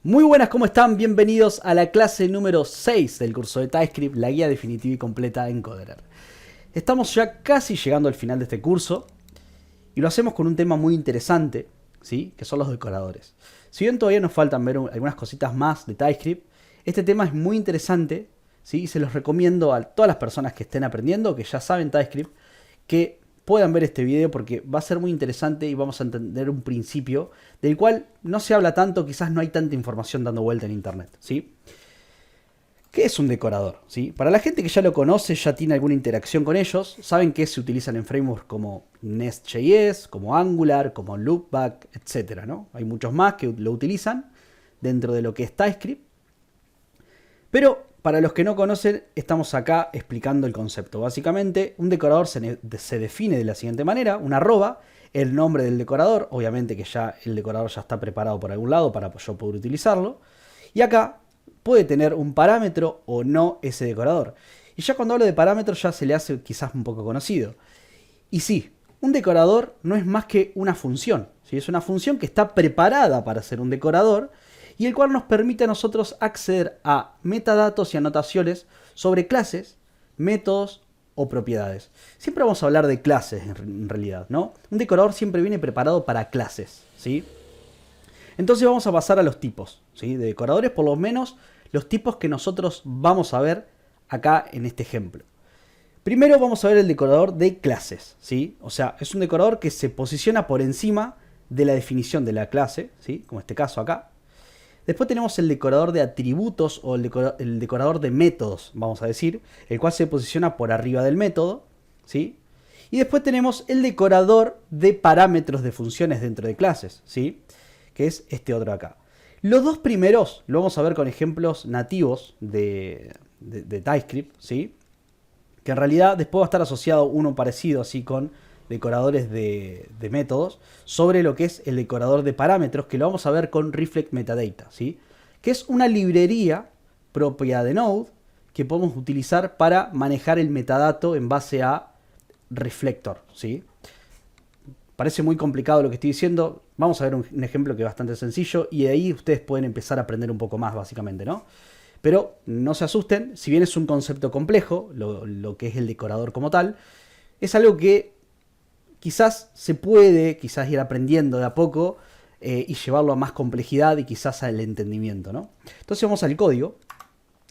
Muy buenas, ¿cómo están? Bienvenidos a la clase número 6 del curso de TypeScript, la guía definitiva y completa en Codeler. Estamos ya casi llegando al final de este curso y lo hacemos con un tema muy interesante, ¿sí? Que son los decoradores. Si bien todavía nos faltan ver algunas cositas más de TypeScript, este tema es muy interesante, ¿sí? Y se los recomiendo a todas las personas que estén aprendiendo, que ya saben TypeScript, que puedan ver este video porque va a ser muy interesante y vamos a entender un principio del cual no se habla tanto, quizás no hay tanta información dando vuelta en internet, ¿sí? ¿Qué es un decorador? ¿Sí? Para la gente que ya lo conoce, ya tiene alguna interacción con ellos, saben que se utilizan en frameworks como Nest.js, como Angular, como Loopback, etc., ¿no? Hay muchos más que lo utilizan dentro de lo que es TypeScript. Pero para los que no conocen, estamos acá explicando el concepto. Básicamente, un decorador se define de la siguiente manera: un arroba, el nombre del decorador, obviamente que ya el decorador ya está preparado por algún lado para yo poder utilizarlo. Y acá puede tener un parámetro o no ese decorador. Y ya cuando hablo de parámetros ya se le hace quizás un poco conocido. Y sí, un decorador no es más que una función, ¿sí? Es una función que está preparada para ser un decorador y el cual nos permite a nosotros acceder a metadatos y anotaciones sobre clases, métodos o propiedades. Siempre vamos a hablar de clases en realidad, ¿no? Un decorador siempre viene preparado para clases, ¿sí? Entonces vamos a pasar a los tipos, ¿sí? De decoradores, por lo menos los tipos que nosotros vamos a ver acá en este ejemplo. Primero vamos a ver el decorador de clases, ¿sí? O sea, es un decorador que se posiciona por encima de la definición de la clase, ¿sí? Como este caso acá. Después tenemos el decorador de atributos o el decorador de métodos, vamos a decir, el cual se posiciona por arriba del método, ¿sí? Y después tenemos el decorador de parámetros de funciones dentro de clases, ¿sí? Que es este otro acá. Los dos primeros lo vamos a ver con ejemplos nativos de TypeScript, ¿sí? Que en realidad después va a estar asociado uno parecido así con decoradores de métodos sobre lo que es el decorador de parámetros, que lo vamos a ver con Reflect Metadata, ¿sí? Que es una librería propia de Node que podemos utilizar para manejar el metadato en base a Reflector, ¿sí? Parece muy complicado lo que estoy diciendo. Vamos a ver un ejemplo que es bastante sencillo y de ahí ustedes pueden empezar a aprender un poco más básicamente, ¿no? Pero no se asusten, si bien es un concepto complejo, lo que es el decorador como tal, es algo que quizás se puede ir aprendiendo de a poco y llevarlo a más complejidad y quizás al entendimiento, ¿no? Entonces vamos al código.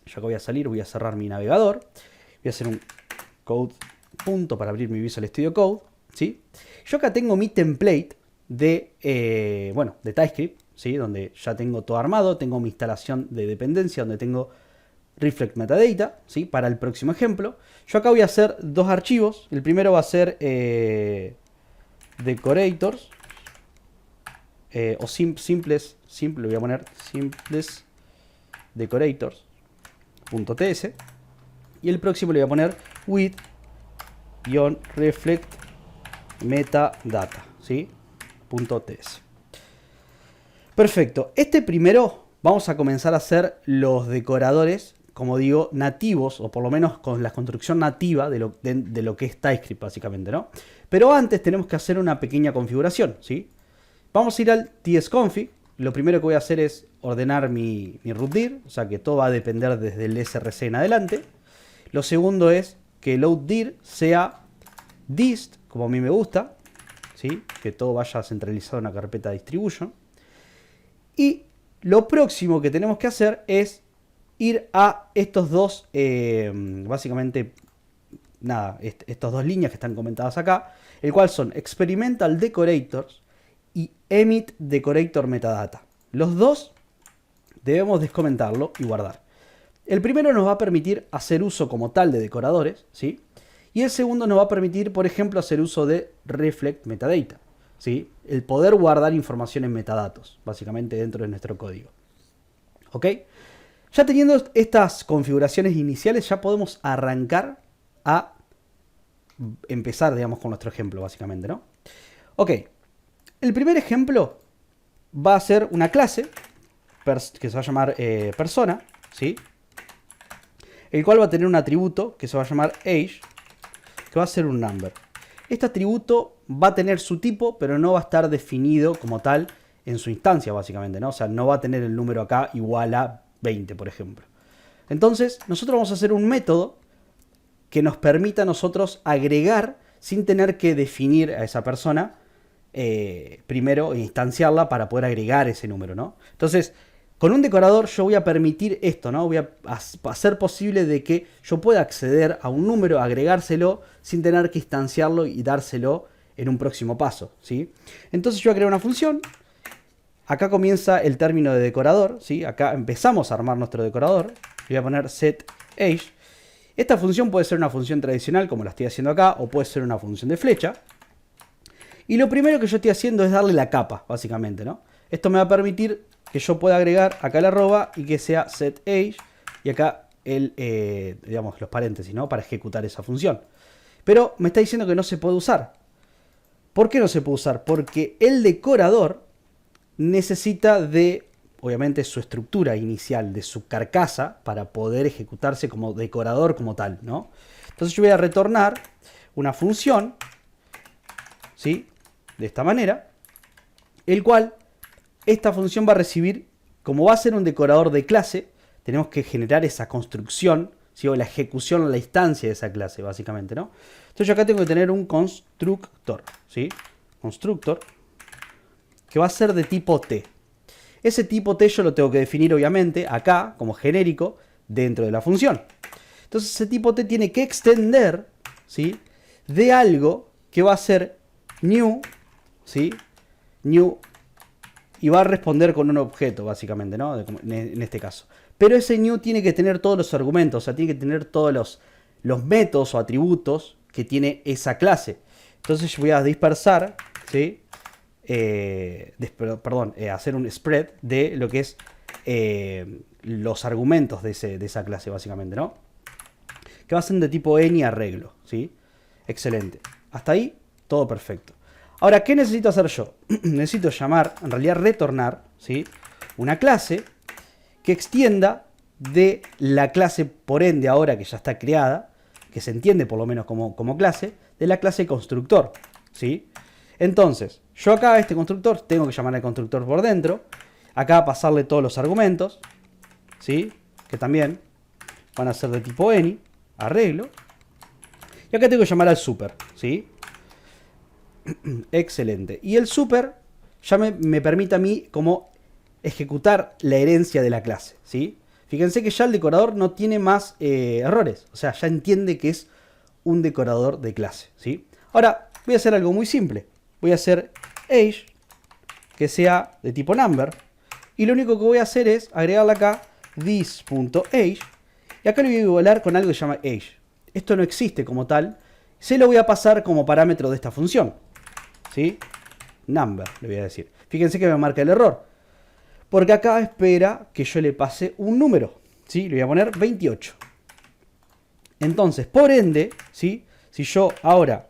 Yo acá voy a salir, voy a cerrar mi navegador. Voy a hacer un code punto para abrir mi Visual Studio Code, ¿sí? Yo acá tengo mi template de TypeScript, ¿sí? Donde ya tengo todo armado, tengo mi instalación de dependencia, donde tengo Reflect Metadata, ¿sí? Para el próximo ejemplo. Yo acá voy a hacer dos archivos. El primero va a ser decorators o simples, le voy a poner simples decorators.ts y el próximo le voy a poner with-reflect metadata, ¿sí? .ts. Perfecto. Este primero vamos a comenzar a hacer los decoradores, como digo, nativos, o por lo menos con la construcción nativa de lo que es TypeScript, básicamente, ¿no? Pero antes tenemos que hacer una pequeña configuración, ¿sí? Vamos a ir al tsconfig. Lo primero que voy a hacer es ordenar mi rootdir, o sea que todo va a depender desde el src en adelante. Lo segundo es que loaddir sea dist, como a mí me gusta, ¿sí? Que todo vaya centralizado en una carpeta distribution. Y lo próximo que tenemos que hacer es ir a estos dos, básicamente, nada, estas dos líneas que están comentadas acá, el cual son Experimental Decorators y Emit Decorator Metadata. Los dos debemos descomentarlo y guardar. El primero nos va a permitir hacer uso como tal de decoradores, ¿sí? Y el segundo nos va a permitir, por ejemplo, hacer uso de Reflect Metadata, ¿sí? El poder guardar información en metadatos, básicamente dentro de nuestro código. ¿Ok? Ya teniendo estas configuraciones iniciales, ya podemos arrancar a empezar, digamos, con nuestro ejemplo, básicamente, ¿no? Ok. El primer ejemplo va a ser una clase que se va a llamar persona, ¿sí? El cual va a tener un atributo que se va a llamar age, que va a ser un number. Este atributo va a tener su tipo, pero no va a estar definido como tal en su instancia, básicamente, ¿no? O sea, no va a tener el número acá igual a 20, por ejemplo. Entonces, nosotros vamos a hacer un método que nos permita a nosotros agregar sin tener que definir a esa persona primero e instanciarla para poder agregar ese número, ¿no? Entonces, con un decorador yo voy a permitir esto, ¿no? Voy a hacer posible de que yo pueda acceder a un número, agregárselo, sin tener que instanciarlo y dárselo en un próximo paso, ¿sí? Entonces yo voy a crear una función. Acá comienza el término de decorador, ¿sí? Acá empezamos a armar nuestro decorador. Voy a poner setAge. Esta función puede ser una función tradicional, como la estoy haciendo acá, o puede ser una función de flecha. Y lo primero que yo estoy haciendo es darle la capa, básicamente, ¿no? Esto me va a permitir que yo pueda agregar acá el arroba y que sea setAge y acá digamos, los paréntesis, ¿no? Para ejecutar esa función. Pero me está diciendo que no se puede usar. ¿Por qué no se puede usar? Porque el decorador necesita de, obviamente, su estructura inicial, de su carcasa, para poder ejecutarse como decorador como tal, ¿no? Entonces yo voy a retornar una función, ¿sí? De esta manera, el cual esta función va a recibir, como va a ser un decorador de clase, tenemos que generar esa construcción, ¿sí? O la ejecución o la instancia de esa clase, básicamente, ¿no? Entonces yo acá tengo que tener un constructor, ¿sí? Constructor, que va a ser de tipo T. Ese tipo T yo lo tengo que definir, obviamente, acá, como genérico, dentro de la función. Entonces ese tipo T tiene que extender, ¿sí? De algo que va a ser new, ¿sí? New, y va a responder con un objeto, básicamente, ¿no? En este caso. Pero ese new tiene que tener todos los argumentos, o sea, tiene que tener todos los métodos o atributos que tiene esa clase. Entonces yo voy a dispersar, ¿sí? Hacer un spread de lo que es los argumentos de esa clase, básicamente, ¿no? Que va a ser de tipo any arreglo, ¿sí? Excelente. Hasta ahí, todo perfecto. Ahora, ¿qué necesito hacer yo? Necesito llamar, en realidad retornar, ¿sí? Una clase que extienda de la clase, por ende, ahora que ya está creada, que se entiende por lo menos como clase, de la clase constructor, ¿sí? Entonces, yo acá a este constructor tengo que llamar al constructor por dentro. Acá pasarle todos los argumentos, ¿sí? Que también van a ser de tipo any, arreglo. Y acá tengo que llamar al super, ¿sí? Excelente. Y el super ya me permite a mí como ejecutar la herencia de la clase, ¿sí? Fíjense que ya el decorador no tiene más errores. O sea, ya entiende que es un decorador de clase, ¿sí? Ahora, voy a hacer algo muy simple. Voy a hacer age, que sea de tipo number. Y lo único que voy a hacer es agregarle acá this.age. Y acá lo voy a igualar con algo que se llama age. Esto no existe como tal. Se lo voy a pasar como parámetro de esta función, ¿sí? Number, le voy a decir. Fíjense que me marca el error. Porque acá espera que yo le pase un número, ¿sí? Le voy a poner 28. Entonces, por ende, ¿sí? Si yo ahora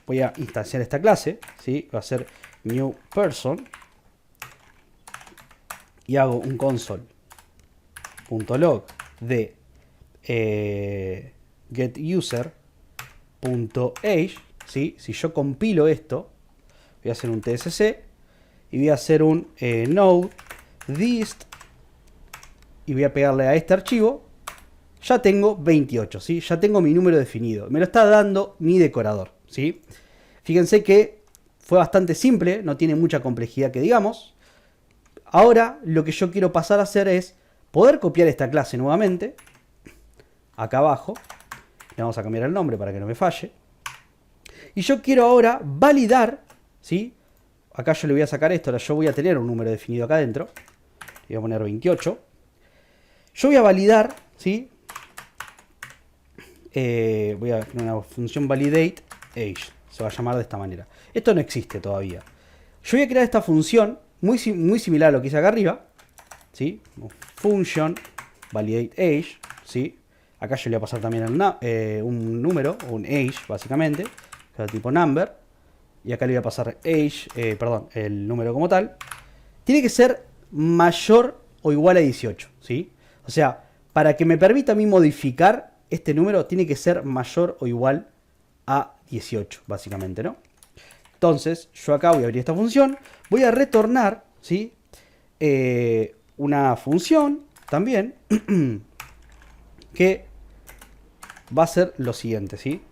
voy a instanciar esta clase, ¿sí? Va a ser new person. Y hago un console.log de getUser.age, ¿sí? Si yo compilo esto, voy a hacer un tsc y voy a hacer un node dist y voy a pegarle a este archivo. Ya tengo 28, ¿sí? Ya tengo mi número definido. Me lo está dando mi decorador, ¿sí? Fíjense que fue bastante simple, no tiene mucha complejidad que digamos. Ahora lo que yo quiero pasar a hacer es poder copiar esta clase nuevamente. Acá abajo. Le vamos a cambiar el nombre para que no me falle. Y yo quiero ahora validar, ¿sí? Acá yo le voy a sacar esto, ahora yo voy a tener un número definido acá adentro. Le voy a poner 28. Yo voy a validar, ¿sí? Voy a poner una función validate age. Se va a llamar de esta manera. Esto no existe todavía. Yo voy a crear esta función muy similar a lo que hice acá arriba, ¿sí? Function validate age, ¿sí? Acá yo le voy a pasar también un número, o un age, básicamente, que es de tipo number. Y acá le voy a pasar age, el número como tal. Tiene que ser mayor o igual a 18, ¿sí? O sea, para que me permita a mí modificar este número, tiene que ser mayor o igual a 18, básicamente, ¿no? Entonces, yo acá voy a abrir esta función, voy a retornar, ¿sí? Una función también que va a ser lo siguiente, ¿sí?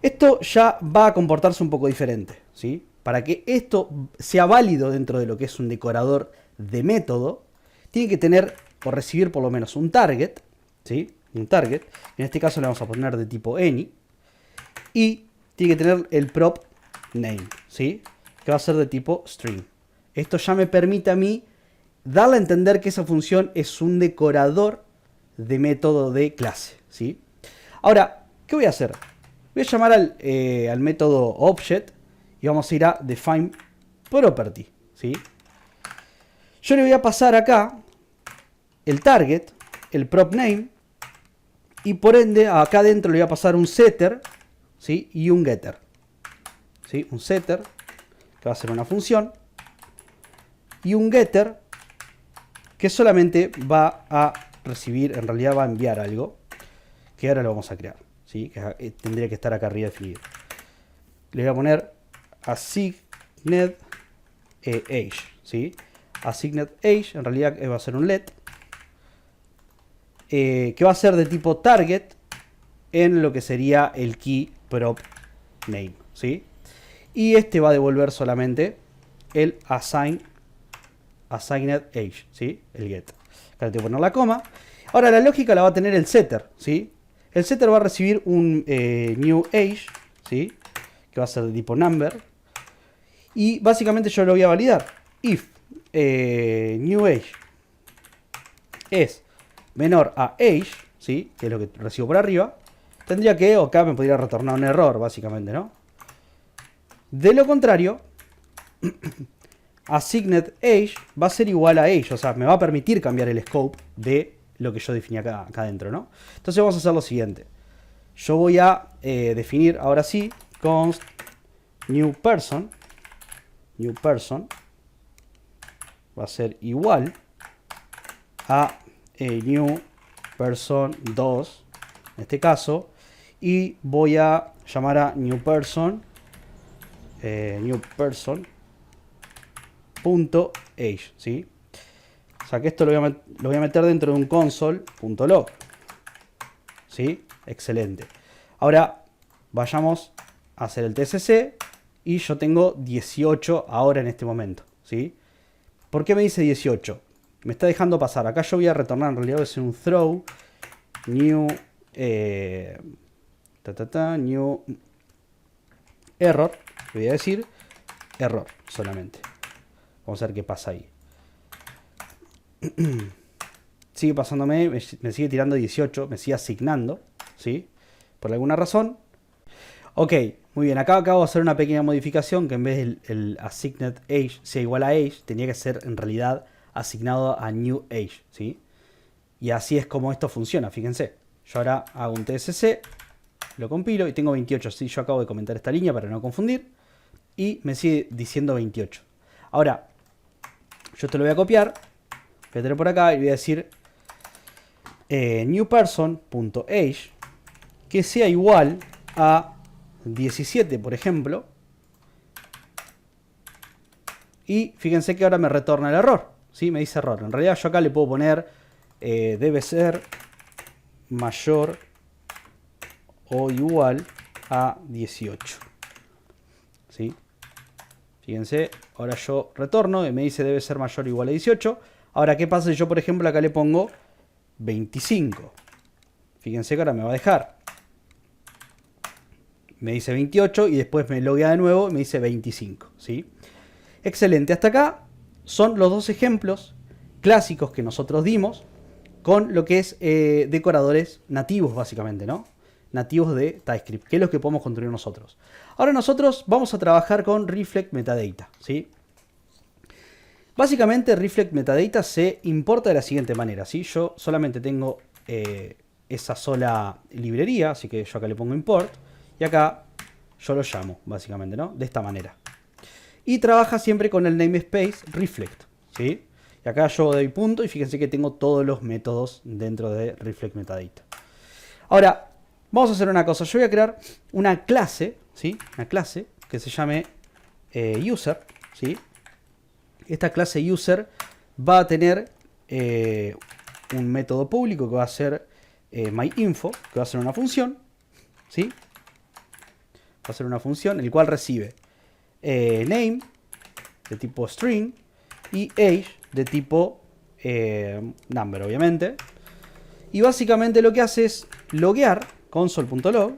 Esto ya va a comportarse un poco diferente, ¿sí? Para que esto sea válido dentro de lo que es un decorador de método, tiene que tener o recibir por lo menos un target, ¿sí? Un target. En este caso le vamos a poner de tipo any. Y tiene que tener el prop name, ¿sí? Que va a ser de tipo string. Esto ya me permite a mí darle a entender que esa función es un decorador de método de clase, ¿sí? Ahora, ¿qué voy a hacer? Voy a llamar al método object y vamos a ir a define property, ¿sí? Yo le voy a pasar acá el target, el prop name, y por ende acá adentro le voy a pasar un setter, ¿sí? Y un getter, ¿sí? Un setter, que va a ser una función, y un getter, que solamente va a recibir, en realidad va a enviar algo, que ahora lo vamos a crear, ¿sí? Que tendría que estar acá arriba definido. Le voy a poner assigned age, ¿sí? Assigned age, en realidad va a ser un let, que va a ser de tipo target en lo que sería el key prop name, ¿sí? Y este va a devolver solamente el assigned age, ¿sí? El get. Acá le tengo que poner la coma. Ahora la lógica la va a tener el setter, ¿sí? El setter va a recibir un new age, ¿sí? Que va a ser de tipo number. Y básicamente yo lo voy a validar. If new age es menor a age, ¿sí? Que es lo que recibo por arriba, tendría que, o acá me podría retornar un error, básicamente, ¿no? De lo contrario, assigned age va a ser igual a age, o sea, me va a permitir cambiar el scope de lo que yo definí acá adentro, ¿no? Entonces vamos a hacer lo siguiente. Yo voy a definir, ahora sí, const new person va a ser igual a new person 2, en este caso, y voy a llamar a new person punto age, ¿sí? O sea que esto lo voy a meter dentro de un console.log, ¿sí? Excelente. Ahora vayamos a hacer el TSC y yo tengo 18 ahora en este momento, ¿sí? ¿Por qué me dice 18? Me está dejando pasar. Acá yo voy a retornar, en realidad voy a hacer un throw new new error, le voy a decir error solamente. Vamos a ver qué pasa ahí. Sigue pasándome, me sigue tirando 18, me sigue asignando, ¿sí? Por alguna razón. Ok, muy bien, acá acabo de hacer una pequeña modificación, que en vez del assigned age sea igual a age, tenía que ser en realidad asignado a new age, ¿sí? Y así es como esto funciona, fíjense. Yo ahora hago un TSC, lo compilo y tengo 28, ¿sí? Yo acabo de comentar esta línea para no confundir. Y me sigue diciendo 28. Ahora, yo esto lo voy a copiar, voy a tener por acá y voy a decir newperson.age que sea igual a 17, por ejemplo. Y fíjense que ahora me retorna el error, ¿sí? Me dice error. En realidad yo acá le puedo poner debe ser mayor o igual a 18, ¿sí? Fíjense, ahora yo retorno y me dice debe ser mayor o igual a 18. Ahora, ¿qué pasa si yo, por ejemplo, acá le pongo 25? Fíjense que ahora me va a dejar. Me dice 28 y después me loguea de nuevo y me dice 25, ¿sí? Excelente, hasta acá son los dos ejemplos clásicos que nosotros dimos con lo que es decoradores nativos, básicamente, ¿no? Nativos de TypeScript, que es lo que podemos construir nosotros. Ahora nosotros vamos a trabajar con Reflect Metadata, ¿sí? Básicamente Reflect Metadata se importa de la siguiente manera, ¿sí? Yo solamente tengo esa sola librería, así que yo acá le pongo import y acá yo lo llamo, básicamente, ¿no? De esta manera. Y trabaja siempre con el namespace Reflect, ¿sí? Y acá yo doy punto y fíjense que tengo todos los métodos dentro de Reflect Metadata. Ahora, vamos a hacer una cosa. Yo voy a crear una clase, ¿sí? Una clase que se llame user, ¿sí? Esta clase user va a tener un método público que va a ser myInfo, que va a ser una función, ¿sí? Va a ser una función el cual recibe name de tipo string y age de tipo number, obviamente. Y básicamente lo que hace es loguear console.log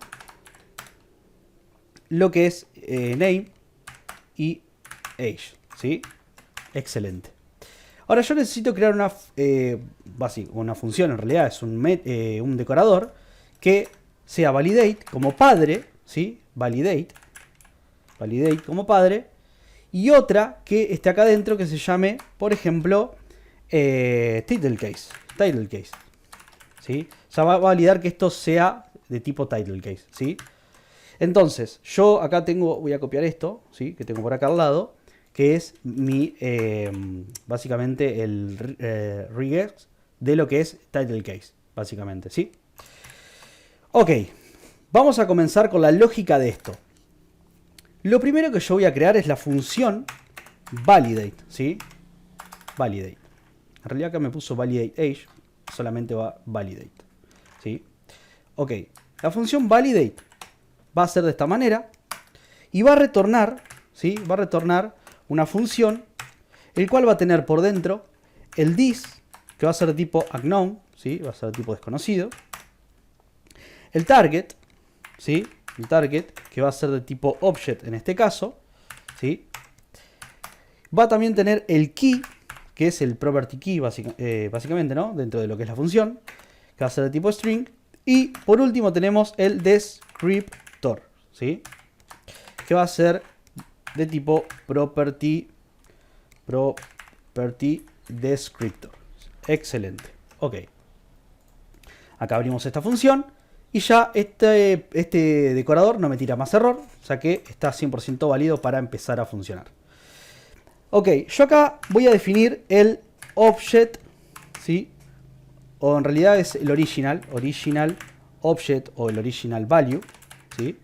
lo que es name y age, ¿sí? Excelente. Ahora yo necesito crear una función, en realidad es un decorador que sea validate como padre, ¿sí? Validate como padre, y otra que esté acá adentro que se llame, por ejemplo, title case, ¿sí? O sea, va a validar que esto sea de tipo title case, ¿sí? Entonces, yo acá voy a copiar esto, ¿sí? Que tengo por acá al lado, que es básicamente el regex de lo que es title case, básicamente, ¿sí? Ok, vamos a comenzar con la lógica de esto. Lo primero que yo voy a crear es la función validate, ¿sí? Validate. En realidad acá me puso validate age, solamente va validate, ¿sí? Ok, la función validate va a ser de esta manera y va a retornar, ¿sí? Va a retornar una función el cual va a tener por dentro el this, que va a ser de tipo unknown, ¿sí? Va a ser de tipo desconocido. El target, ¿sí? El target, que va a ser de tipo object en este caso, ¿sí? Va a también tener el key, que es el property key básicamente, ¿no? Dentro de lo que es la función, que va a ser de tipo string. Y por último tenemos el descriptor, ¿sí? Que va a ser de tipo property descriptor. Excelente. Ok. Acá abrimos esta función y ya este decorador no me tira más error, o sea que está 100% válido para empezar a funcionar. Ok, yo acá voy a definir el object, ¿sí? O en realidad es el original object o el original value, ¿sí?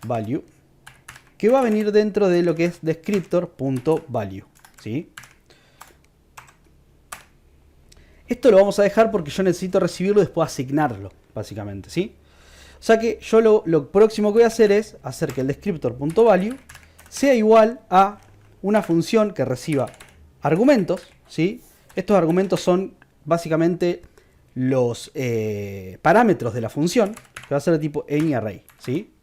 Value, que va a venir dentro de lo que es descriptor.value, ¿sí? Esto lo vamos a dejar porque yo necesito recibirlo y después asignarlo, básicamente, ¿sí? O sea que yo lo próximo que voy a hacer es hacer que el descriptor.value sea igual a una función que reciba argumentos, ¿sí? Estos argumentos son básicamente los parámetros de la función, que va a ser de tipo anyArray, ¿sí?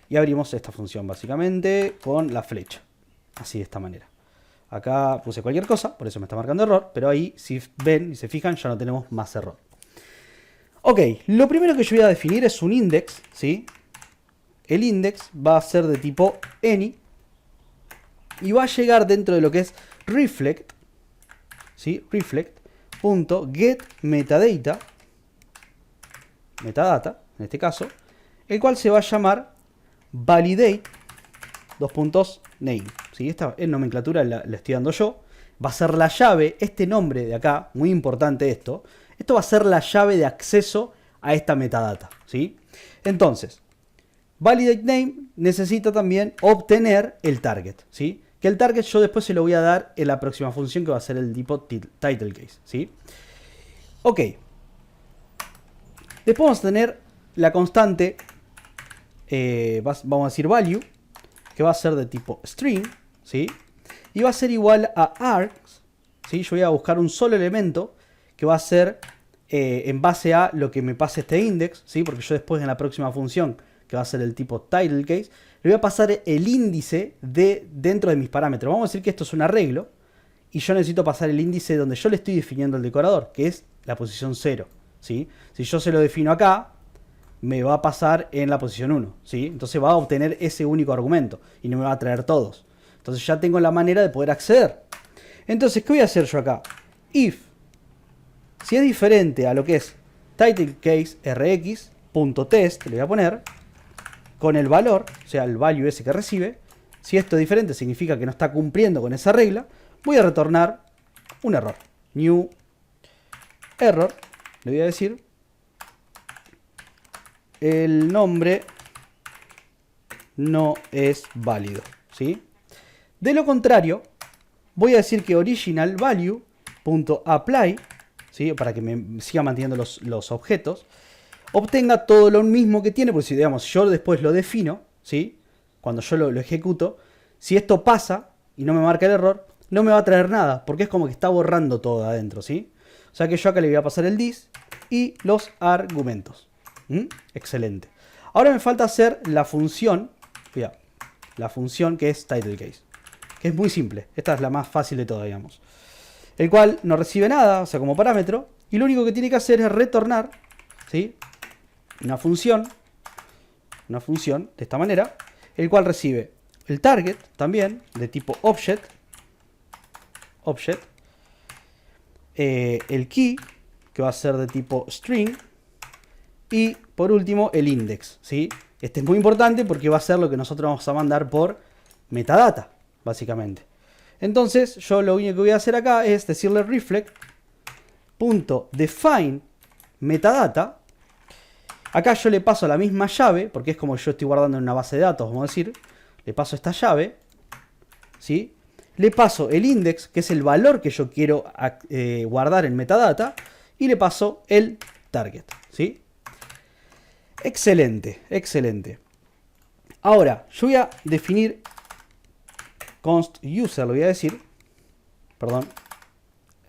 Y abrimos esta función básicamente con la flecha, así de esta manera. Acá puse cualquier cosa, por eso me está marcando error, pero ahí si ven y se fijan ya no tenemos más error. Ok, lo primero que yo voy a definir es un index, ¿sí? El index va a ser de tipo any y va a llegar dentro de lo que es reflect, ¿sí? Reflect.getMetadata, metadata en este caso, el cual se va a llamar validate name, ¿sí? Esta nomenclatura la estoy dando yo. Va a ser la llave, este nombre de acá, muy importante esto va a ser la llave de acceso a esta metadata, ¿sí? Entonces, validate name necesita también obtener el target, ¿sí? Que el target yo después se lo voy a dar en la próxima función que va a ser el tipo title case, ¿sí? Ok. Después vamos a tener la constante, vamos a decir value, que va a ser de tipo string, ¿sí? Y va a ser igual a args, ¿sí? Yo voy a buscar un solo elemento que va a ser en base a lo que me pase este index, ¿sí? Porque yo después en la próxima función, que va a ser el tipo title case, le voy a pasar el índice dentro de mis parámetros. Vamos a decir que esto es un arreglo y yo necesito pasar el índice donde yo le estoy definiendo al decorador, que es la posición 0, ¿sí? Si yo se lo defino acá, me va a pasar en la posición 1, ¿sí? Entonces va a obtener ese único argumento y no me va a traer todos. Entonces ya tengo la manera de poder acceder. Entonces, ¿qué voy a hacer yo acá? If, si es diferente a lo que es titlecase.rx.test, le voy a poner con el valor, o sea, el value ese que recibe. Si esto es diferente, significa que no está cumpliendo con esa regla. Voy a retornar un error. New error, le voy a decir el nombre no es válido, ¿sí? De lo contrario, voy a decir que original value.apply, ¿sí? Para que me siga manteniendo los objetos, obtenga todo lo mismo que tiene, porque si digamos, yo después lo defino, ¿sí? Cuando yo lo ejecuto, si esto pasa y no me marca el error, no me va a traer nada, porque es como que está borrando todo adentro, ¿sí? O sea que yo acá le voy a pasar el this y los argumentos. Excelente. Ahora me falta hacer la función, mira, la función que es TitleCase, que es muy simple. Esta es la más fácil de todas, digamos. El cual no recibe nada, o sea, como parámetro, y lo único que tiene que hacer es retornar, ¿sí? Una función de esta manera, el cual recibe el target también de tipo object, el key, que va a ser de tipo string, y por último el index, ¿sí? Este es muy importante porque va a ser lo que nosotros vamos a mandar por metadata, básicamente. Entonces yo lo único que voy a hacer acá es decirle reflect.define metadata. Acá yo le paso la misma llave, porque es como yo estoy guardando en una base de datos, vamos a decir. Le paso esta llave, ¿sí? Le paso el index, que es el valor que yo quiero guardar en metadata, y le paso el target, ¿sí? Excelente, excelente. Ahora, yo voy a definir const user, lo voy a decir, perdón,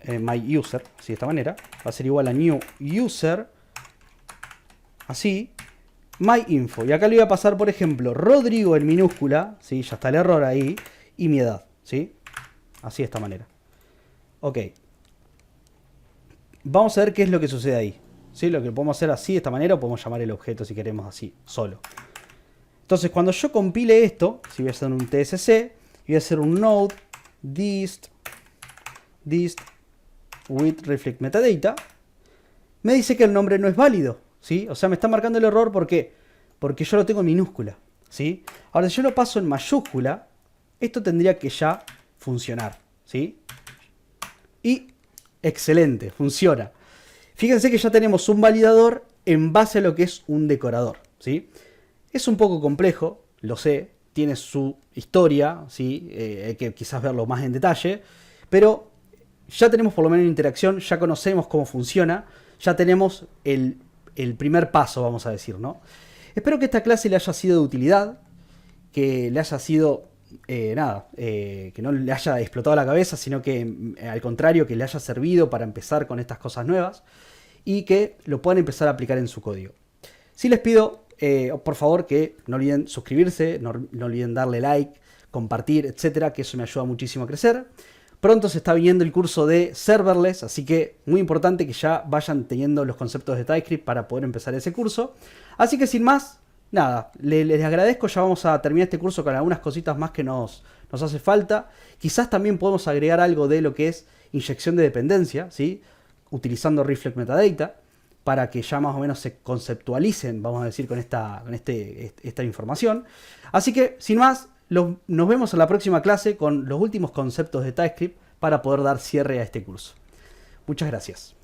my user, así de esta manera, va a ser igual a new user, así, my info, y acá le voy a pasar, por ejemplo, Rodrigo en minúscula, ¿sí? Ya está el error ahí, y mi edad, ¿sí? Así de esta manera. Ok. Vamos a ver qué es lo que sucede ahí, ¿sí? Lo que podemos hacer así de esta manera, o podemos llamar el objeto si queremos así, solo. Entonces, cuando yo compile esto, si voy a hacer un TSC, voy a hacer un node dist with reflect metadata, me dice que el nombre no es válido, ¿sí? O sea, me está marcando el error porque yo lo tengo en minúscula, ¿sí? Ahora, si yo lo paso en mayúscula, esto tendría que ya funcionar, ¿sí? Y excelente, funciona. Fíjense que ya tenemos un validador en base a lo que es un decorador, ¿sí? Es un poco complejo, lo sé, tiene su historia, ¿sí? Hay que quizás verlo más en detalle, pero ya tenemos por lo menos una interacción, ya conocemos cómo funciona, ya tenemos el primer paso, vamos a decir, ¿no? Espero que esta clase le haya sido de utilidad, que le haya sido, que no le haya explotado la cabeza, sino que al contrario, que le haya servido para empezar con estas cosas nuevas y que lo puedan empezar a aplicar en su código. Sí les pido, por favor, que no olviden suscribirse, no olviden darle like, compartir, etcétera, que eso me ayuda muchísimo a crecer. Pronto se está viniendo el curso de serverless, así que muy importante que ya vayan teniendo los conceptos de TypeScript para poder empezar ese curso. Así que sin más, nada, les agradezco, ya vamos a terminar este curso con algunas cositas más que nos hace falta. Quizás también podemos agregar algo de lo que es inyección de dependencia, ¿sí? Utilizando reflect metadata, para que ya más o menos se conceptualicen, vamos a decir, con esta información. Así que, sin más, nos vemos en la próxima clase con los últimos conceptos de TypeScript para poder dar cierre a este curso. Muchas gracias.